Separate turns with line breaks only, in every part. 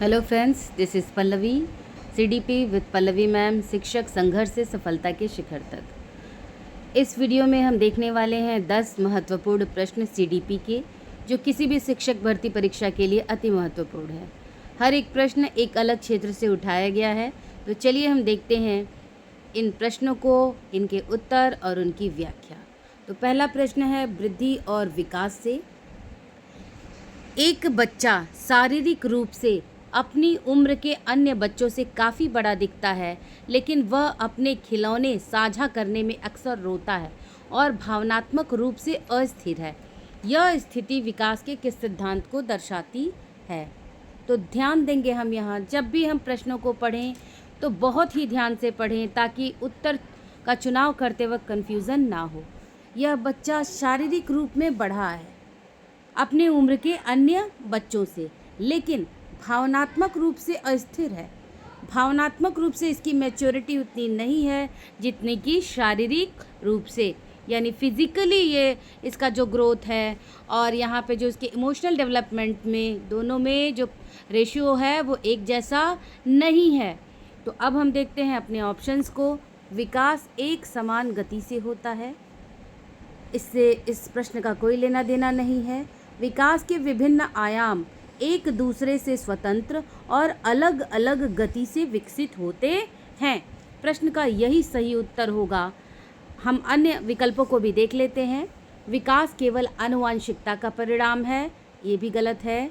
Hello friends, this is Pallavi CDP with Pallavi ma'am, शिक्षक संघर्ष से सफलता के शिखर तक। इस वीडियो में हम देखने वाले हैं 10 महत्वपूर्ण प्रश्न सीडीपी के, जो किसी भी शिक्षक भर्ती परीक्षा के लिए अति महत्वपूर्ण है। हर एक प्रश्न एक अलग क्षेत्र से उठाया गया है। तो चलिए हम देखते हैं इन प्रश्नों को, इनके उत्तर और उनकी व्याख्या। तो पहला प्रश्न है वृद्धि और विकास से। एक बच्चा शारीरिक रूप से अपनी उम्र के अन्य बच्चों से काफ़ी बड़ा दिखता है, लेकिन वह अपने खिलौने साझा करने में अक्सर रोता है और भावनात्मक रूप से अस्थिर है। यह स्थिति विकास के किस सिद्धांत को दर्शाती है? तो ध्यान देंगे हम यहाँ, जब भी हम प्रश्नों को पढ़ें तो बहुत ही ध्यान से पढ़ें ताकि उत्तर का चुनाव करते वक्त कन्फ्यूज़न ना हो। यह बच्चा शारीरिक रूप में बड़ा है अपने उम्र के अन्य बच्चों से, लेकिन भावनात्मक रूप से अस्थिर है। भावनात्मक रूप से इसकी मैच्योरिटी उतनी नहीं है जितनी कि शारीरिक रूप से, यानी फिज़िकली ये इसका जो ग्रोथ है और यहाँ पे जो इसके इमोशनल डेवलपमेंट में, दोनों में जो रेशियो है वो एक जैसा नहीं है। तो अब हम देखते हैं अपने ऑप्शंस को। विकास एक समान गति से होता है, इससे इस प्रश्न का कोई लेना देना नहीं है। विकास के विभिन्न आयाम एक दूसरे से स्वतंत्र और अलग अलग गति से विकसित होते हैं। प्रश्न का यही सही उत्तर होगा। हम अन्य विकल्पों को भी देख लेते हैं। विकास केवल आनुवांशिकता का परिणाम है, ये भी गलत है।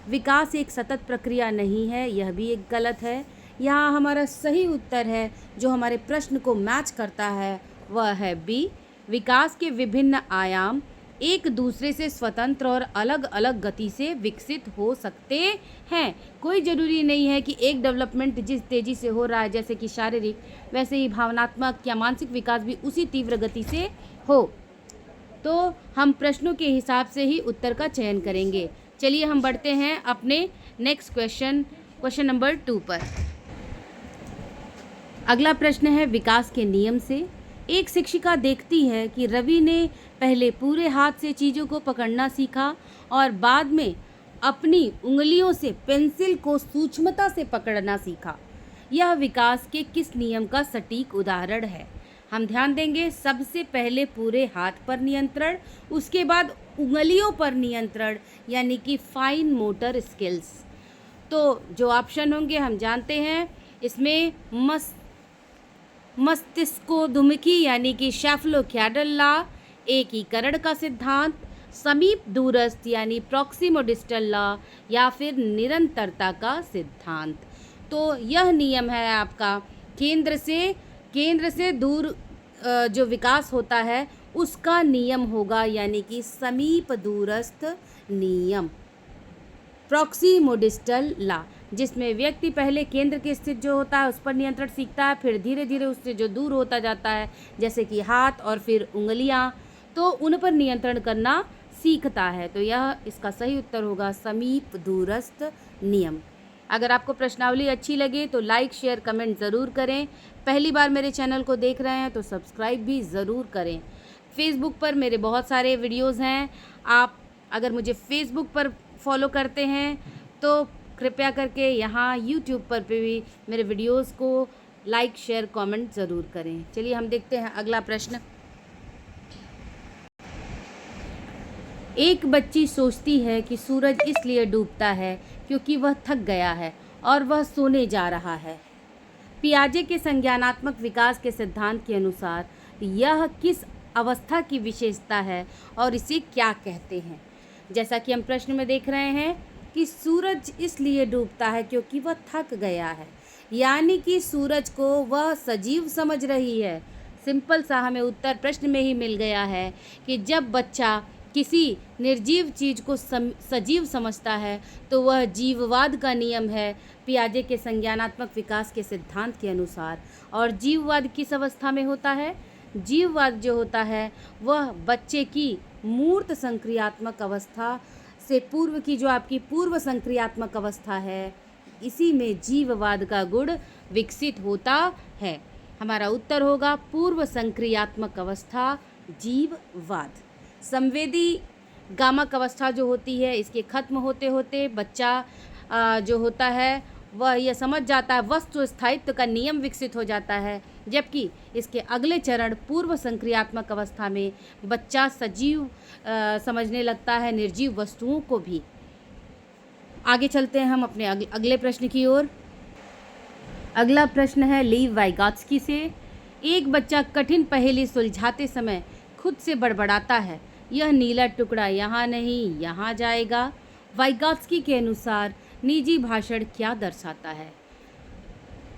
विकास एक सतत प्रक्रिया नहीं है, यह भी एक गलत है। यहाँ हमारा सही उत्तर है जो हमारे प्रश्न को मैच करता है, वह है बी। विकास के विभिन्न आयाम एक दूसरे से स्वतंत्र और अलग अलग गति से विकसित हो सकते हैं। कोई ज़रूरी नहीं है कि एक डेवलपमेंट जिस तेज़ी से हो रहा है, जैसे कि शारीरिक, वैसे ही भावनात्मक या मानसिक विकास भी उसी तीव्र गति से हो। तो हम प्रश्नों के हिसाब से ही उत्तर का चयन करेंगे। चलिए हम बढ़ते हैं अपने नेक्स्ट क्वेश्चन नंबर 2 पर। अगला प्रश्न है विकास के नियम से। एक शिक्षिका देखती है कि रवि ने पहले पूरे हाथ से चीज़ों को पकड़ना सीखा और बाद में अपनी उंगलियों से पेंसिल को सूक्ष्मता से पकड़ना सीखा। यह विकास के किस नियम का सटीक उदाहरण है? हम ध्यान देंगे, सबसे पहले पूरे हाथ पर नियंत्रण, उसके बाद उंगलियों पर नियंत्रण, यानी कि फाइन मोटर स्किल्स। तो जो ऑप्शन होंगे हम जानते हैं, इसमें मस्तिष्कोद्यमिकी यानी कि शेफलो-क्याडल लॉ, एकीकरण का सिद्धांत, समीप दूरस्थ यानी प्रॉक्सिमो-डिस्टल लॉ, या फिर निरंतरता का सिद्धांत। तो यह नियम है आपका केंद्र से दूर जो विकास होता है उसका नियम होगा, यानी कि समीप दूरस्थ नियम, प्रॉक्सिमो-डिस्टल लॉ, जिसमें व्यक्ति पहले केंद्र के स्थित जो होता है उस पर नियंत्रण सीखता है, फिर धीरे धीरे उससे जो दूर होता जाता है, जैसे कि हाथ और फिर उंगलियां, तो उन पर नियंत्रण करना सीखता है। तो यह इसका सही उत्तर होगा, समीप दूरस्थ नियम। अगर आपको प्रश्नावली अच्छी लगे तो लाइक, शेयर, कमेंट ज़रूर करें। पहली बार मेरे चैनल को देख रहे हैं तो सब्सक्राइब भी ज़रूर करें। फेसबुक पर मेरे बहुत सारे वीडियोज़ हैं, आप अगर मुझे फेसबुक पर फॉलो करते हैं तो कृपया करके यहाँ यूट्यूब पर भी मेरे वीडियोस को लाइक, शेयर, कमेंट ज़रूर करें। चलिए हम देखते हैं अगला प्रश्न। एक बच्ची सोचती है कि सूरज इसलिए डूबता है क्योंकि वह थक गया है और वह सोने जा रहा है। पियाजे के संज्ञानात्मक विकास के सिद्धांत के अनुसार यह किस अवस्था की विशेषता है और इसे क्या कहते हैं? जैसा कि हम प्रश्न में देख रहे हैं कि सूरज इसलिए डूबता है क्योंकि वह थक गया है, यानी कि सूरज को वह सजीव समझ रही है। सिंपल सा हमें उत्तर प्रश्न में ही मिल गया है कि जब बच्चा किसी निर्जीव चीज़ को सजीव समझता है तो वह जीववाद का नियम है, पियाजे के संज्ञानात्मक विकास के सिद्धांत के अनुसार। और जीववाद किस अवस्था में होता है? जीववाद जो होता है वह बच्चे की मूर्त संक्रियात्मक अवस्था से पूर्व की जो आपकी पूर्व संक्रियात्मक अवस्था है, इसी में जीववाद का गुण विकसित होता है। हमारा उत्तर होगा पूर्व संक्रियात्मक अवस्था, जीववाद। संवेदी गामक अवस्था जो होती है, इसके खत्म होते होते बच्चा जो होता है वह यह समझ जाता है, वस्तु स्थायित्व का नियम विकसित हो जाता है, जबकि इसके अगले चरण पूर्व संक्रियात्मक अवस्था में बच्चा सजीव समझने लगता है निर्जीव वस्तुओं को भी। आगे चलते हैं हम अपने अगले प्रश्न की ओर। अगला प्रश्न है लीव वाइगॉत्स्की से। एक बच्चा कठिन पहेली सुलझाते समय खुद से बड़बड़ाता है, यह नीला टुकड़ा यहाँ नहीं यहाँ जाएगा। वाइगॉत्स्की के अनुसार निजी भाषण क्या दर्शाता है?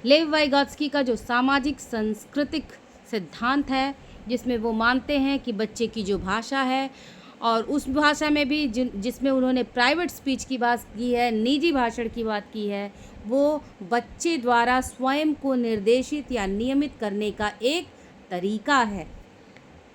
लेव वाइगॉत्स्की का जो सामाजिक सांस्कृतिक सिद्धांत है, जिसमें वो मानते हैं कि बच्चे की जो भाषा है और उस भाषा में भी जिसमें उन्होंने प्राइवेट स्पीच की बात की है, निजी भाषण की बात की है, वो बच्चे द्वारा स्वयं को निर्देशित या नियमित करने का एक तरीका है।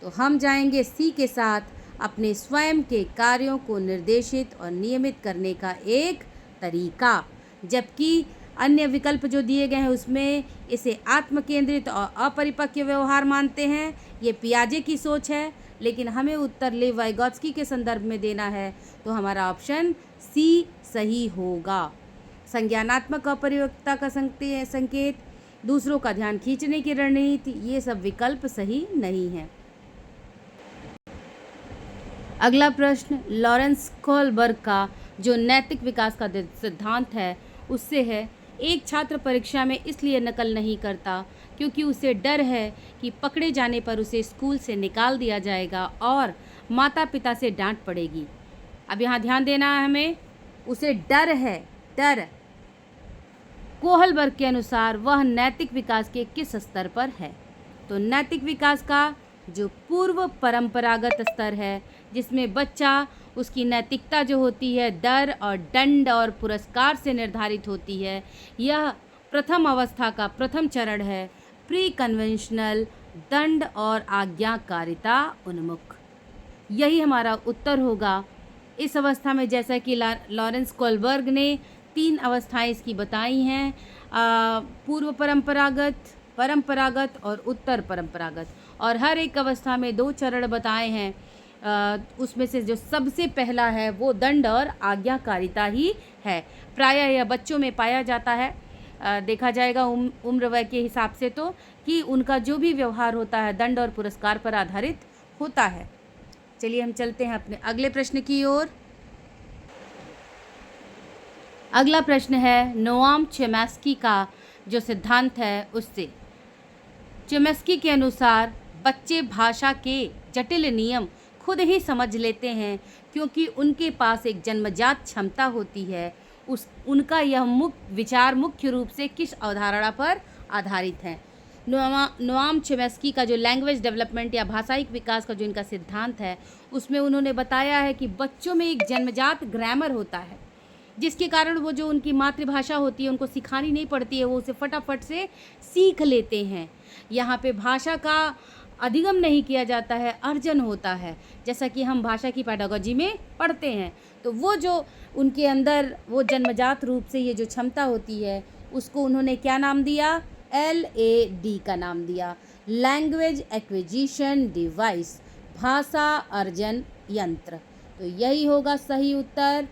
तो हम जाएंगे सी के साथ, अपने स्वयं के कार्यों को निर्देशित और नियमित करने का एक तरीका। जबकि अन्य विकल्प जो दिए गए हैं उसमें इसे आत्मकेंद्रित और अपरिपक्व व्यवहार मानते हैं। ये पियाजे की सोच है, लेकिन हमें उत्तर लेव वाइगॉत्स्की के संदर्भ में देना है, तो हमारा ऑप्शन सी सही होगा। संज्ञानात्मक अपरिपक्वता का संकेत, दूसरों का ध्यान खींचने की रणनीति, ये सब विकल्प सही नहीं है। अगला प्रश्न लॉरेंस कोहलबर्ग का जो नैतिक विकास का सिद्धांत है उससे है। एक छात्र परीक्षा में इसलिए नकल नहीं करता क्योंकि उसे डर है कि पकड़े जाने पर उसे स्कूल से निकाल दिया जाएगा और माता पिता से डांट पड़ेगी। अब यहाँ ध्यान देना है हमें, उसे डर है, डर। कोहलबर्ग के अनुसार वह नैतिक विकास के किस स्तर पर है? तो नैतिक विकास का जो पूर्व परंपरागत स्तर है, जिसमें बच्चा उसकी नैतिकता जो होती है डर और दंड और पुरस्कार से निर्धारित होती है, यह प्रथम अवस्था का प्रथम चरण है। प्री कन्वेंशनल दंड और आज्ञाकारिता उन्मुख, यही हमारा उत्तर होगा। इस अवस्था में जैसा कि लॉरेंस कोहलबर्ग ने 3 अवस्थाएं इसकी बताई हैं, पूर्व परंपरागत, परंपरागत और उत्तर परंपरागत, और हर एक अवस्था में 2 चरण बताए हैं। उसमें से जो सबसे पहला है वो दंड और आज्ञाकारिता ही है। प्रायः यह बच्चों में पाया जाता है, देखा जाएगा उम्र वय के हिसाब से तो, कि उनका जो भी व्यवहार होता है दंड और पुरस्कार पर आधारित होता है। चलिए हम चलते हैं अपने अगले प्रश्न की ओर। अगला प्रश्न है नोआम चोम्स्की का जो सिद्धांत है उससे। चोम्स्की के अनुसार बच्चे भाषा के जटिल नियम खुद ही समझ लेते हैं क्योंकि उनके पास एक जन्मजात क्षमता होती है। उनका यह विचार मुख्य रूप से किस अवधारणा पर आधारित है? नोआम चोम्स्की का जो लैंग्वेज डेवलपमेंट या भाषाई विकास का जो इनका सिद्धांत है उसमें उन्होंने बताया है कि बच्चों में एक जन्मजात ग्रामर होता है, जिसके कारण वो जो उनकी मातृभाषा होती है उनको सिखानी नहीं पड़ती है, वो उसे फटाफट से सीख लेते हैं। यहाँ पे भाषा का अधिगम नहीं किया जाता है, अर्जन होता है, जैसा कि हम भाषा की पेडागोजी में पढ़ते हैं। तो वो जो उनके अंदर वो जन्मजात रूप से ये जो क्षमता होती है उसको उन्होंने क्या नाम दिया? LAD का नाम दिया, लैंग्वेज एक्विजिशन डिवाइस, भाषा अर्जन यंत्र। तो यही होगा सही उत्तर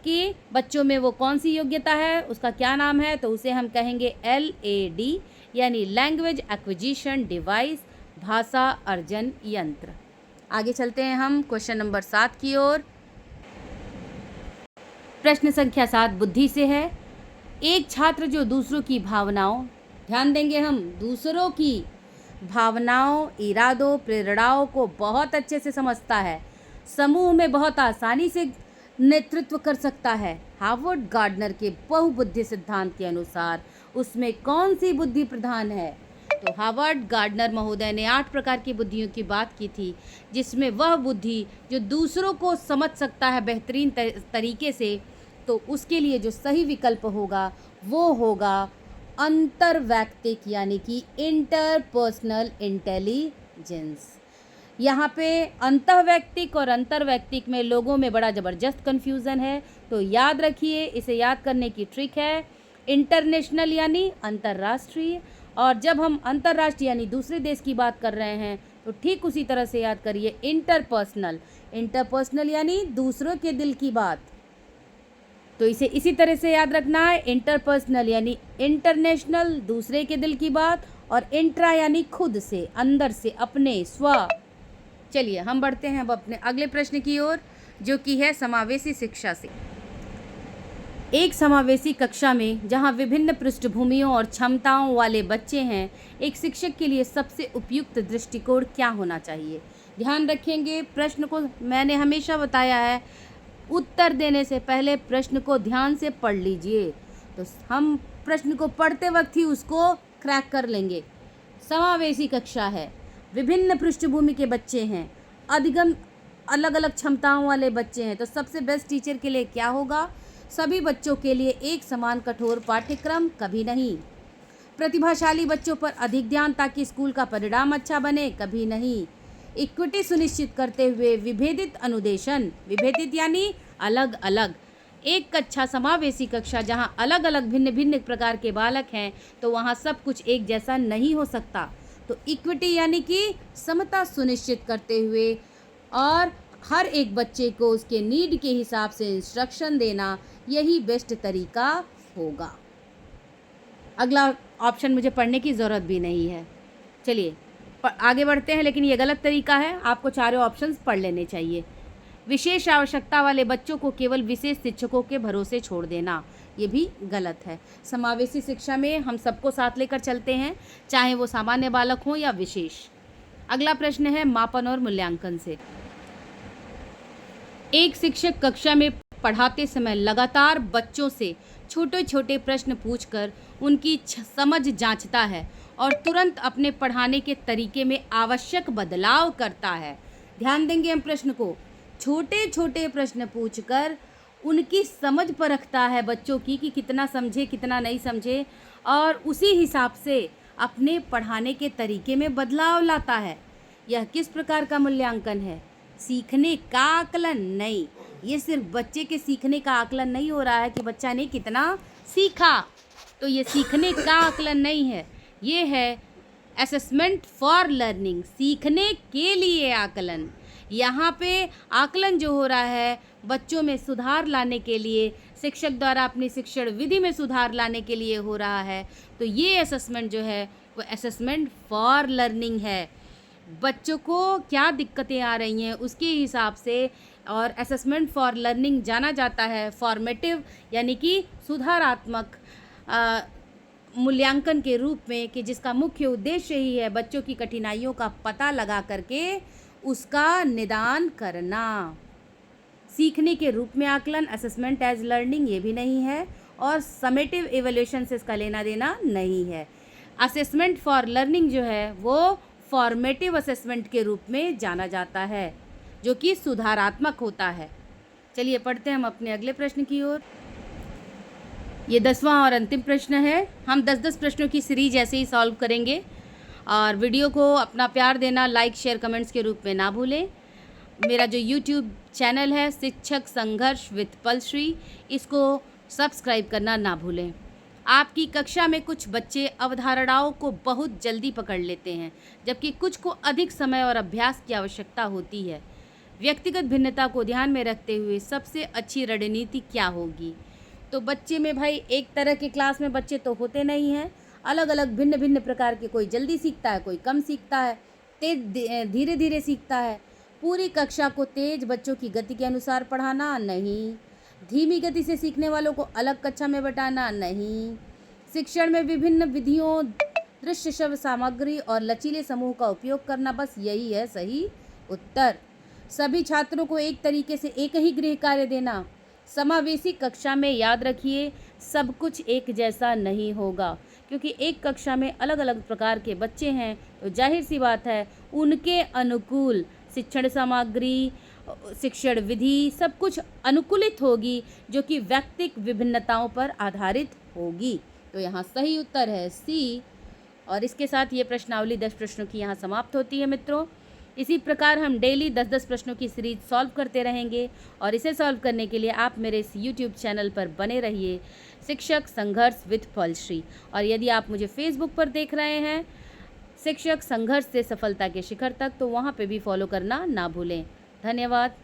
कि बच्चों में वो कौन सी योग्यता है, उसका क्या नाम है, तो उसे हम कहेंगे LAD यानी लैंग्वेज एक्विजिशन डिवाइस, भाषा अर्जन यंत्र। आगे चलते हैं हम क्वेश्चन नंबर 7 की ओर। प्रश्न संख्या 7 बुद्धि से है। एक छात्र जो दूसरों की भावनाओं, ध्यान देंगे हम, दूसरों की भावनाओं, इरादों, प्रेरणाओं को बहुत अच्छे से समझता है, समूह में बहुत आसानी से नेतृत्व कर सकता है। हार्वर्ड गार्डनर के बहुबुद्धि सिद्धांत के अनुसार उसमें कौन सी बुद्धि प्रधान है? तो हार्वर्ड गार्डनर महोदय ने 8 प्रकार की बुद्धियों की बात की थी, जिसमें वह बुद्धि जो दूसरों को समझ सकता है बेहतरीन तरीके से, तो उसके लिए जो सही विकल्प होगा वो होगा अंतर्वैयक्तिक यानी कि इंटरपर्सनल इंटेलिजेंस। यहाँ पे अंतःवैयक्तिक और अंतर्वैयक्तिक में लोगों में बड़ा ज़बरदस्त कन्फ्यूज़न है, तो याद रखिए, इसे याद करने की ट्रिक है इंटरनेशनल यानी अंतर्राष्ट्रीय, और जब हम अंतर्राष्ट्रीय यानी दूसरे देश की बात कर रहे हैं तो ठीक उसी तरह से याद करिए इंटरपर्सनल। इंटरपर्सनल यानी दूसरों के दिल की बात। तो इसे इसी तरह से याद रखना है। इंटरपर्सनल यानी इंटरनेशनल, दूसरे के दिल की बात, और इंट्रा यानी खुद से, अंदर से, अपने स्व। चलिए हम बढ़ते हैं अब अपने अगले प्रश्न की ओर, जो कि है समावेशी शिक्षा से। एक समावेशी कक्षा में जहां विभिन्न पृष्ठभूमियों और क्षमताओं वाले बच्चे हैं, एक शिक्षक के लिए सबसे उपयुक्त दृष्टिकोण क्या होना चाहिए? ध्यान रखेंगे, प्रश्न को मैंने हमेशा बताया है, उत्तर देने से पहले प्रश्न को ध्यान से पढ़ लीजिए, तो हम प्रश्न को पढ़ते वक्त ही उसको क्रैक कर लेंगे। समावेशी कक्षा है, विभिन्न पृष्ठभूमि के बच्चे हैं, अधिगम अलग अलग क्षमताओं वाले बच्चे हैं, तो सबसे बेस्ट टीचर के लिए क्या होगा? सभी बच्चों के लिए एक समान कठोर पाठ्यक्रम कभी नहीं। प्रतिभाशाली बच्चों पर अधिक ध्यान ताकि स्कूल का परिणाम अच्छा बने कभी नहीं। इक्विटी सुनिश्चित करते हुए विभेदित अनुदेशन, विभेदित यानी अलग अलग। एक कक्षा समावेशी कक्षा जहां अलग अलग भिन्न भिन्न प्रकार के बालक हैं, तो वहां सब कुछ एक जैसा नहीं हो सकता। तो इक्विटी यानी कि समता सुनिश्चित करते हुए और हर एक बच्चे को उसके नीड के हिसाब से इंस्ट्रक्शन देना, यही बेस्ट तरीका होगा। अगला ऑप्शन मुझे पढ़ने की ज़रूरत भी नहीं है। चलिए आगे बढ़ते हैं, लेकिन ये गलत तरीका है, आपको चारों ऑप्शंस पढ़ लेने चाहिए। विशेष आवश्यकता वाले बच्चों को केवल विशेष शिक्षकों के भरोसे छोड़ देना, ये भी गलत है। समावेशी शिक्षा में हम सबको साथ लेकर चलते हैं, चाहे वो सामान्य बालक हों या विशेष। अगला प्रश्न है मापन और मूल्यांकन से। एक शिक्षक कक्षा में पढ़ाते समय लगातार बच्चों से छोटे छोटे प्रश्न पूछकर उनकी समझ जांचता है और तुरंत अपने पढ़ाने के तरीके में आवश्यक बदलाव करता है। ध्यान देंगे हम प्रश्न को, छोटे छोटे प्रश्न पूछकर उनकी समझ परखता है बच्चों की कि कितना समझे कितना नहीं समझे, और उसी हिसाब से अपने पढ़ाने के तरीके में बदलाव लाता है। यह किस प्रकार का मूल्यांकन है? सीखने का आकलन नहीं। ये सिर्फ बच्चे के सीखने का आकलन नहीं हो रहा है कि बच्चा ने कितना सीखा, तो ये सीखने का आकलन नहीं है, ये है असेसमेंट फॉर लर्निंग, सीखने के लिए आकलन। यहाँ पे आकलन जो हो रहा है बच्चों में सुधार लाने के लिए, शिक्षक द्वारा अपनी शिक्षण विधि में सुधार लाने के लिए हो रहा है। तो ये असेसमेंट जो है वो असेसमेंट फॉर लर्निंग है। बच्चों को क्या दिक्कतें आ रही हैं उसके हिसाब से, और असेसमेंट फॉर लर्निंग जाना जाता है फॉर्मेटिव यानी कि सुधारात्मक मूल्यांकन के रूप में, कि जिसका मुख्य उद्देश्य ही है बच्चों की कठिनाइयों का पता लगा करके उसका निदान करना। सीखने के रूप में आकलन, असेसमेंट एज लर्निंग, ये भी नहीं है, और समेटिव इवैल्यूएशन से इसका लेना देना नहीं है। असेसमेंट फॉर लर्निंग जो है वो फॉर्मेटिव असेसमेंट के रूप में जाना जाता है, जो कि सुधारात्मक होता है। चलिए पढ़ते हैं हम अपने अगले प्रश्न की ओर। ये 10वां और अंतिम प्रश्न है। हम 10-10 प्रश्नों की सीरीज ऐसे ही सॉल्व करेंगे, और वीडियो को अपना प्यार देना लाइक शेयर कमेंट्स के रूप में ना भूलें। मेरा जो यूट्यूब चैनल है शिक्षक संघर्ष विद पलश्री, इसको सब्सक्राइब करना ना भूलें। आपकी कक्षा में कुछ बच्चे अवधारणाओं को बहुत जल्दी पकड़ लेते हैं, जबकि कुछ को अधिक समय और अभ्यास की आवश्यकता होती है। व्यक्तिगत भिन्नता को ध्यान में रखते हुए सबसे अच्छी रणनीति क्या होगी? तो बच्चे में भाई एक तरह के क्लास में बच्चे तो होते नहीं हैं, अलग अलग भिन्न भिन्न प्रकार के, कोई जल्दी सीखता है, कोई कम सीखता है, तेज धीरे धीरे सीखता है। पूरी कक्षा को तेज बच्चों की गति के अनुसार पढ़ाना नहीं, धीमी गति से सीखने वालों को अलग कक्षा में बैठाना नहीं। शिक्षण में विभिन्न विधियों, दृश्य श्रव्य सामग्री और लचीले समूह का उपयोग करना, बस यही है सही उत्तर। सभी छात्रों को एक तरीके से एक ही गृह कार्य देना। समावेशी कक्षा में याद रखिए सब कुछ एक जैसा नहीं होगा, क्योंकि एक कक्षा में अलग अलग प्रकार के बच्चे हैं, तो जाहिर सी बात है उनके अनुकूल शिक्षण सामग्री, शिक्षण विधि सब कुछ अनुकूलित होगी, जो कि व्यक्तिगत विभिन्नताओं पर आधारित होगी। तो यहाँ सही उत्तर है सी। और इसके साथ ये प्रश्नावली 10 प्रश्नों की यहाँ समाप्त होती है मित्रों। इसी प्रकार हम डेली 10-10 प्रश्नों की सीरीज सॉल्व करते रहेंगे, और इसे सॉल्व करने के लिए आप मेरे इस यूट्यूब चैनल पर बने रहिए, शिक्षक संघर्ष विद पलश्री। और यदि आप मुझे फेसबुक पर देख रहे हैं, शिक्षक संघर्ष से सफलता के शिखर तक, तो वहाँ पे भी फॉलो करना ना भूलें। धन्यवाद।